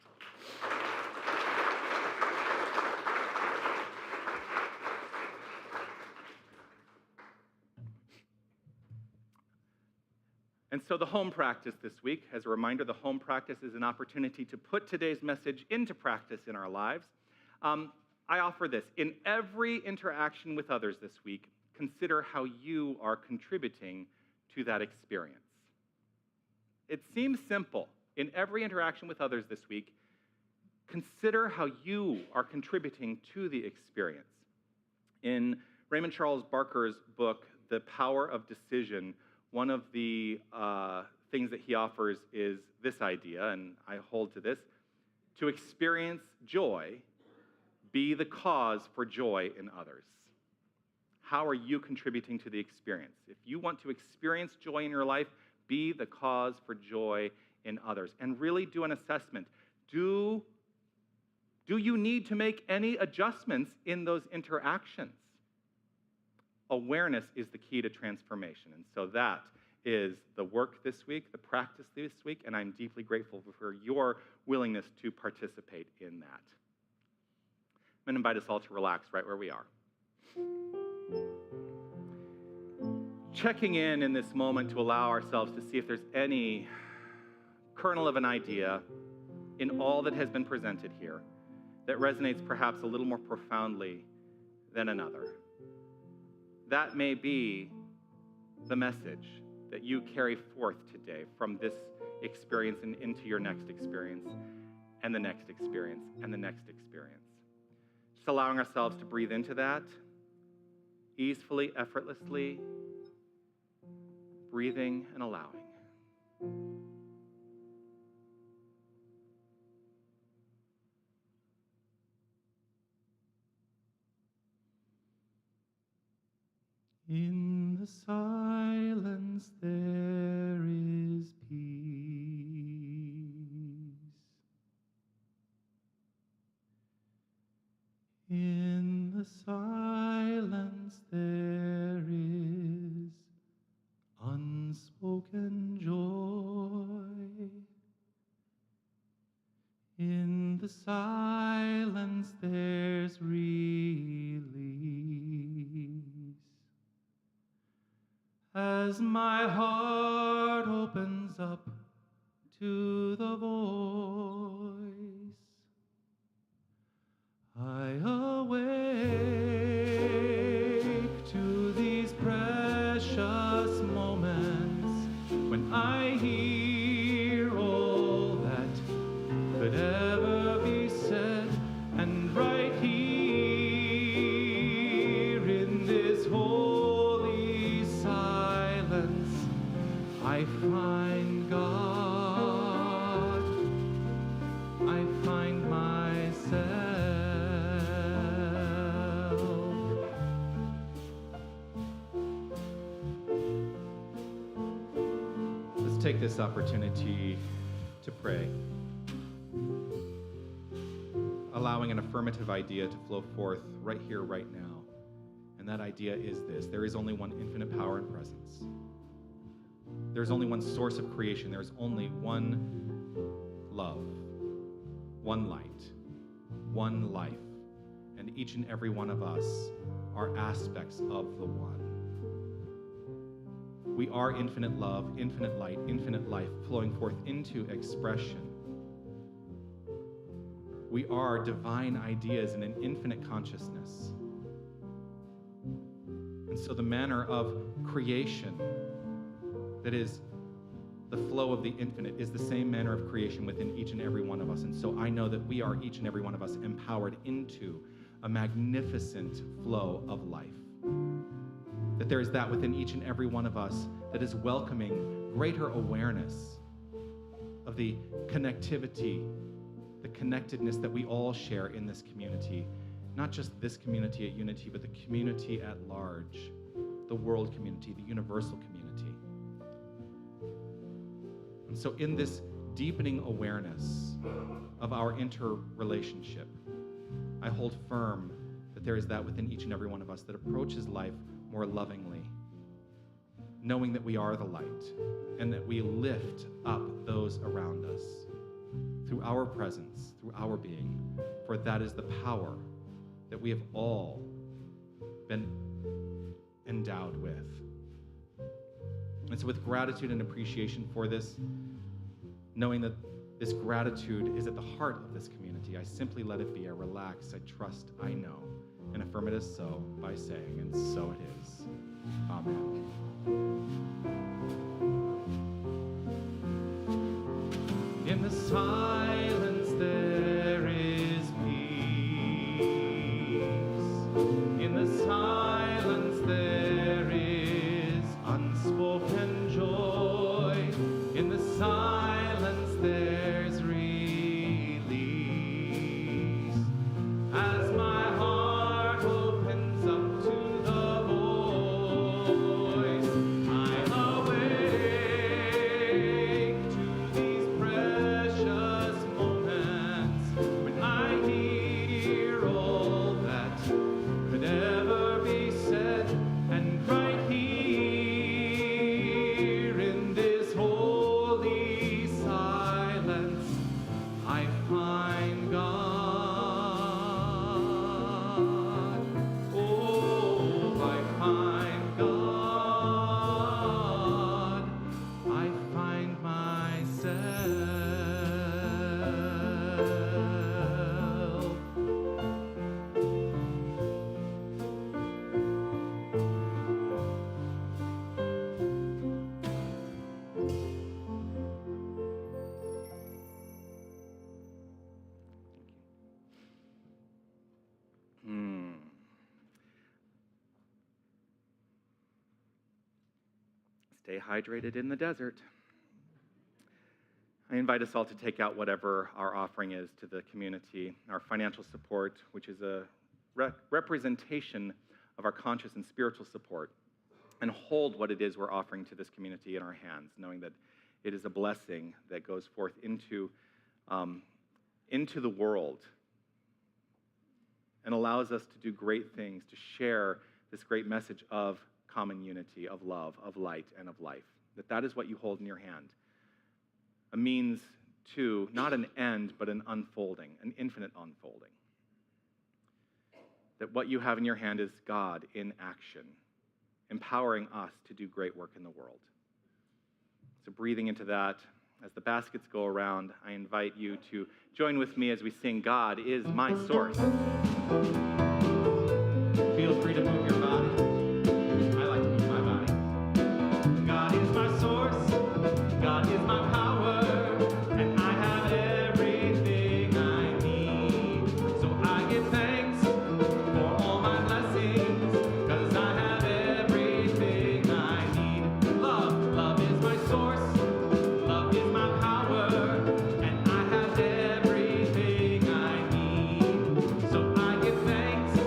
And so the home practice this week, as a reminder, the home practice is an opportunity to put today's message into practice in our lives. I offer this. In every interaction with others this week, consider how you are contributing to that experience. It seems simple. In every interaction with others this week, consider how you are contributing to the experience. In Raymond Charles Barker's book, The Power of Decision, one of the things that he offers is this idea, and I hold to this: to experience joy, be the cause for joy in others. How are you contributing to the experience? If you want to experience joy in your life, be the cause for joy in others. And really do an assessment. Do you need to make any adjustments in those interactions? Awareness is the key to transformation. And so that is the work this week, the practice this week, and I'm deeply grateful for your willingness to participate in that. I'm going to invite us all to relax right where we are. Checking in this moment to allow ourselves to see if there's any kernel of an idea in all that has been presented here that resonates perhaps a little more profoundly than another. That may be the message that you carry forth today from this experience and into your next experience and the next experience and the next experience. Just allowing ourselves to breathe into that easily, effortlessly, breathing and allowing. In the silence there is peace. In the silence there is unspoken joy. In the silence there's release. As my heart opens up to the voice, I awake to these precious moments when I hear all that could ever be said, and right here in this holy silence I find God, I find myself. Let's take this opportunity to pray, allowing an affirmative idea to flow forth right here, right now. And that idea is this: there is only one infinite power and presence. There's only one source of creation. There's only one love, one light, one life. And each and every one of us are aspects of the one. We are infinite love, infinite light, infinite life flowing forth into expression. We are divine ideas in an infinite consciousness. And so the manner of creation that is the flow of the infinite is the same manner of creation within each and every one of us. And so I know that we are, each and every one of us, empowered into a magnificent flow of life. That there is that within each and every one of us that is welcoming greater awareness of the connectivity, the connectedness that we all share in this community. Not just this community at Unity, but the community at large, the world community, the universal community. And so in this deepening awareness of our interrelationship, I hold firm that there is that within each and every one of us that approaches life more lovingly, knowing that we are the light and that we lift up those around us through our presence, through our being, for that is the power that we have all been endowed with. And so with gratitude and appreciation for this, knowing that this gratitude is at the heart of this community, I simply let it be. I relax, I trust, I know, and affirm it as so by saying, and so it is. Amen. In the silence there is peace. In the silence there is unspoken joy. In the silence there's release. As my heart opens up to the voice, I awake to these precious moments when I hear all that could ever be said, and right here in this holy silence I find God. Oh, I find God. I find myself. Stay hydrated in the desert. I invite us all to take out whatever our offering is to the community, our financial support, which is a representation of our conscious and spiritual support, and hold what it is we're offering to this community in our hands, knowing that it is a blessing that goes forth into the world and allows us to do great things, to share this great message of common unity, of love, of light, and of life. That is what you hold in your hand. A means to, not an end, but an unfolding, an infinite unfolding. That what you have in your hand is God in action, empowering us to do great work in the world. So breathing into that, as the baskets go around, I invite you to join with me as we sing, God is my source. Feel free to move your body. I like to move my body. God is my source. God is my power. And I have everything I need. So I give thanks for all my blessings. 'Cause I have everything I need. Love is my source. Love is my power. And I have everything I need. So I give thanks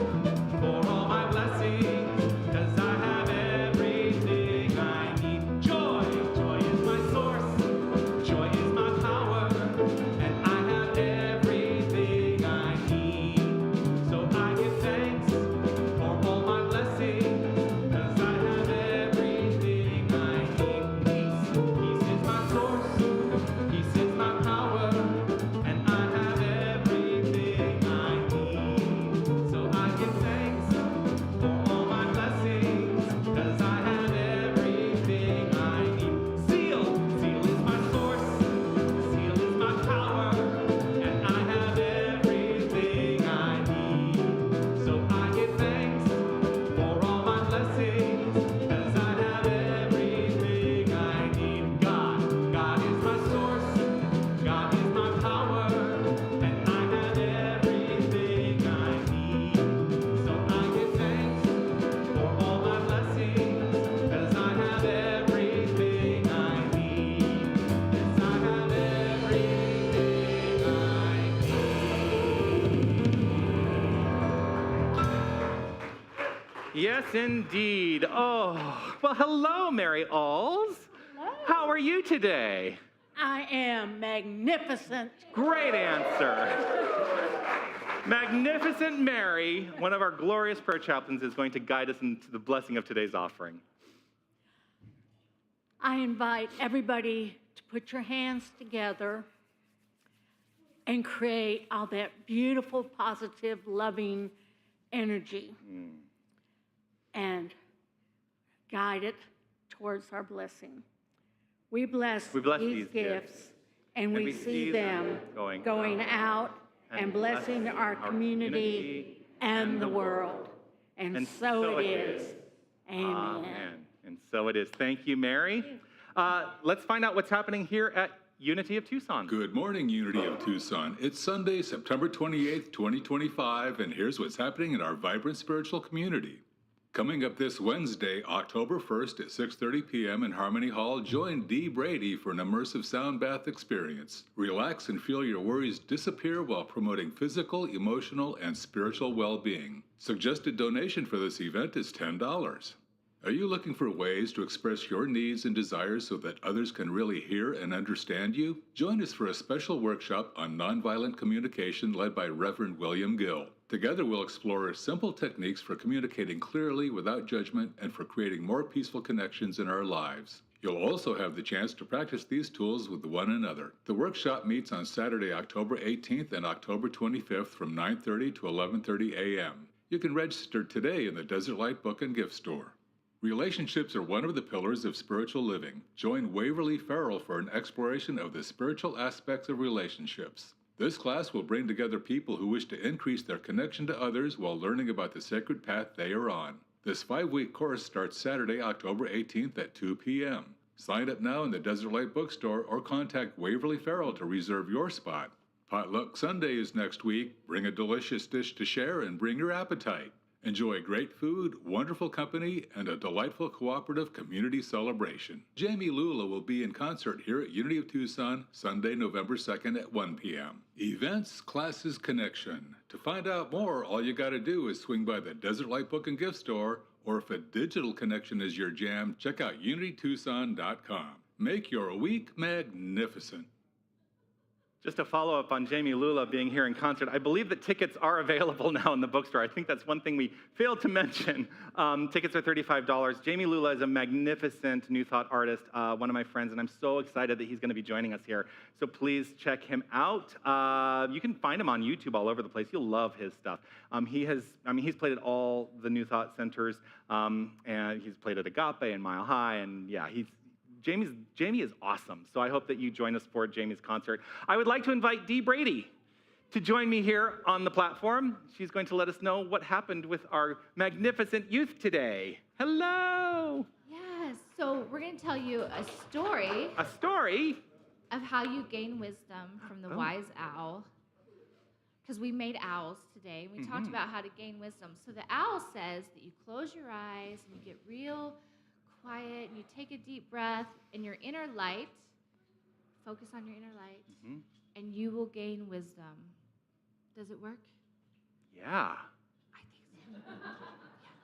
for all my blessings, 'cause I have everything I need. Joy is my source, joy is my power, and I have everything I need. So I give thanks for all my blessings, 'cause I have everything I need. Peace is my source, peace is my power, and I have everything I need. So I give thanks for all my blessings, 'cause I have everything I need. Zeal is my source, zeal is my power, and I have everything I need. So I give thanks for all my blessings, 'cause I have everything I need. God is my source, God is my power, and I have everything I need. So I give thanks for all my blessings, 'cause I have everything I need. Yes, I have everything I need. Yes, indeed. Oh, well, hello, Mary Alls. How are you today? I am magnificent. Great answer. Magnificent Mary, one of our glorious prayer chaplains, is going to guide us into the blessing of today's offering. I invite everybody to put your hands together and create all that beautiful, positive, loving energy and guide it towards our blessing. We bless these gifts, and we see them going out and blessing our community and the world. And so it is. Amen. Amen. And so it is. Thank you, Mary. Let's find out what's happening here at Unity of Tucson. Good morning, Unity of Tucson. It's Sunday, September 28th, 2025, and here's what's happening in our vibrant spiritual community. Coming up this Wednesday, October 1st at 6:30 p.m. in Harmony Hall, join Dee Brady for an immersive sound bath experience. Relax and feel your worries disappear while promoting physical, emotional, and spiritual well-being. Suggested donation for this event is $10. Are you looking for ways to express your needs and desires so that others can really hear and understand you? Join us for a special workshop on nonviolent communication led by Reverend William Gill. Together we'll explore simple techniques for communicating clearly without judgment and for creating more peaceful connections in our lives. You'll also have the chance to practice these tools with one another. The workshop meets on Saturday, October 18th and October 25th from 9:30 to 11:30 a.m. You can register today in the Desert Light Book and Gift Store. Relationships are one of the pillars of spiritual living. Join Waverly Farrell for an exploration of the spiritual aspects of relationships. This class will bring together people who wish to increase their connection to others while learning about the sacred path they are on. This 5-week course starts Saturday, October 18th at 2 p.m. Sign up now in the Desert Light Bookstore or contact Waverly Farrell to reserve your spot. Potluck Sunday is next week. Bring a delicious dish to share and bring your appetite. Enjoy great food, wonderful company, and a delightful cooperative community celebration. Jamie Lula will be in concert here at Unity of Tucson, Sunday, November 2nd at 1 p.m. Events, classes, connection. To find out more, all you got to do is swing by the Desert Light Book and Gift Store, or if a digital connection is your jam, check out unitytucson.com. Make your week magnificent. Just to follow up on Jamie Lula being here in concert, I believe that tickets are available now in the bookstore. I think that's one thing we failed to mention. Tickets are $35. Jamie Lula is a magnificent New Thought artist, one of my friends, and I'm so excited that he's going to be joining us here. So please check him out. You can find him on YouTube all over the place. You'll love his stuff. He's played at all the New Thought centers, and he's played at Agape and Mile High, and yeah, Jamie is awesome, so I hope that you join us for Jamie's concert. I would like to invite Dee Brady to join me here on the platform. She's going to let us know what happened with our magnificent youth today. Hello! Yes, so we're going to tell you a story A story? of how you gain wisdom from the wise owl. Because we made owls today. We talked about how to gain wisdom. So the owl says that you close your eyes and you get real quiet, and you take a deep breath, and your inner light, focus on your inner light, and you will gain wisdom. Does it work? Yeah. I think so. Yeah,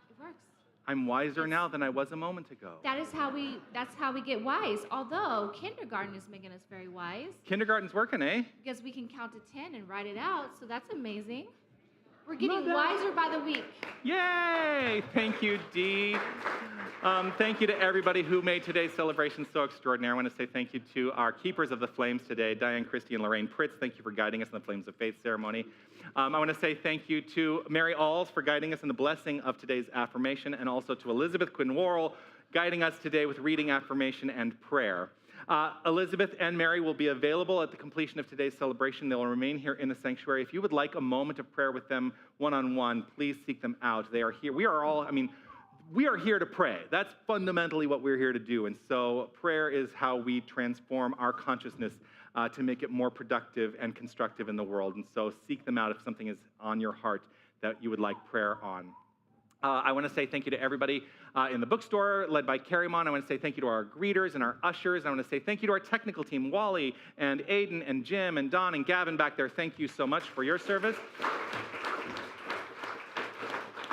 it works. I'm wiser now than I was a moment ago. That's how we get wise. Although kindergarten is making us very wise. Kindergarten's working, eh? Because we can count to 10 and write it out, so that's amazing. We're getting wiser by the week. Yay! Thank you, Dee. Thank you to everybody who made today's celebration so extraordinary. I want to say thank you to our keepers of the flames today, Diane Christie and Lorraine Pritz. Thank you for guiding us in the Flames of Faith ceremony. I want to say thank you to Mary Alls for guiding us in the blessing of today's affirmation, and also to Elizabeth Quinn Worrell guiding us today with reading, affirmation, and prayer. Elizabeth and Mary will be available at the completion of today's celebration. They'll remain here in the sanctuary. If you would like a moment of prayer with them one-on-one, please seek them out. They are here. We are here to pray. That's fundamentally what we're here to do. And so prayer is how we transform our consciousness to make it more productive and constructive in the world. And so seek them out if something is on your heart that you would like prayer on. I want to say thank you to everybody in the bookstore led by Carrymon. I want to say thank you to our greeters and our ushers. I want to say thank you to our technical team, Wally and Aiden and Jim and Don and Gavin back there. Thank you so much for your service.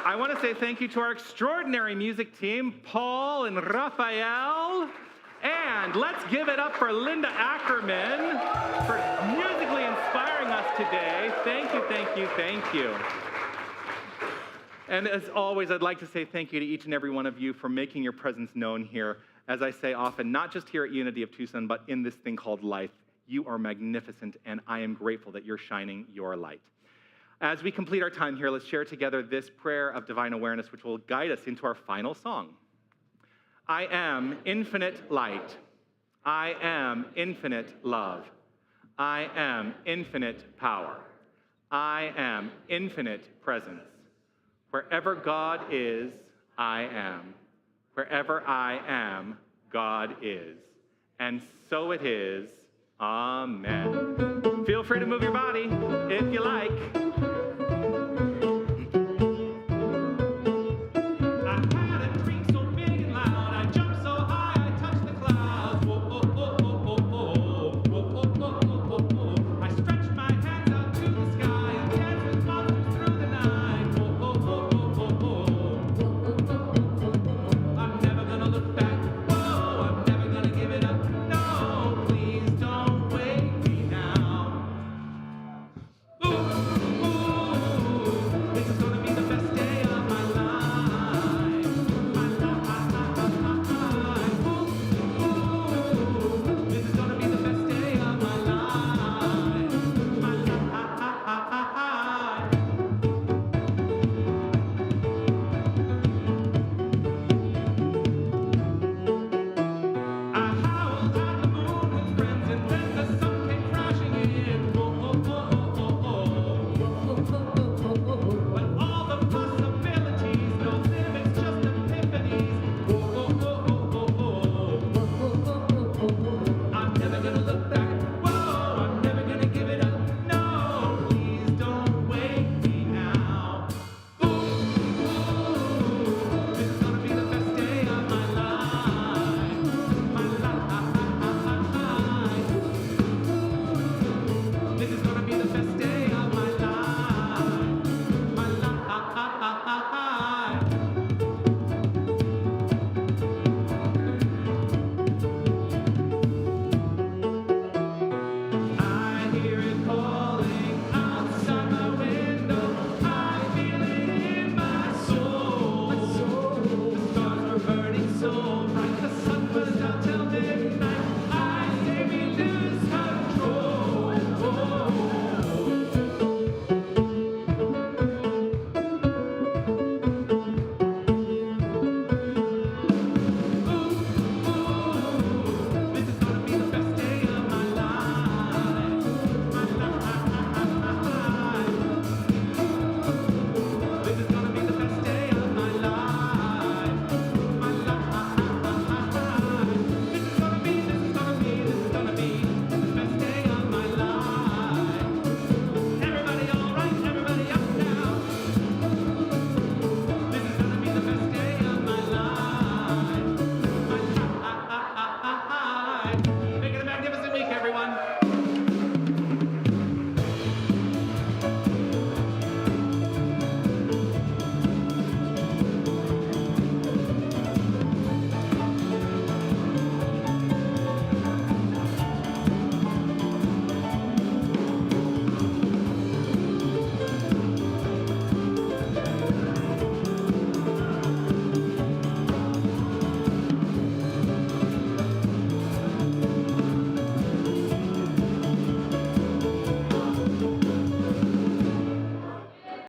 I want to say thank you to our extraordinary music team, Paul and Raphael. And let's give it up for Linda Ackerman for musically inspiring us today. Thank you, thank you, thank you. And as always, I'd like to say thank you to each and every one of you for making your presence known here. As I say often, not just here at Unity of Tucson, but in this thing called life. You are magnificent, and I am grateful that you're shining your light. As we complete our time here, let's share together this prayer of divine awareness, which will guide us into our final song. I am infinite light. I am infinite love. I am infinite power. I am infinite presence. Wherever God is, I am. Wherever I am, God is. And so it is. Amen. Feel free to move your body if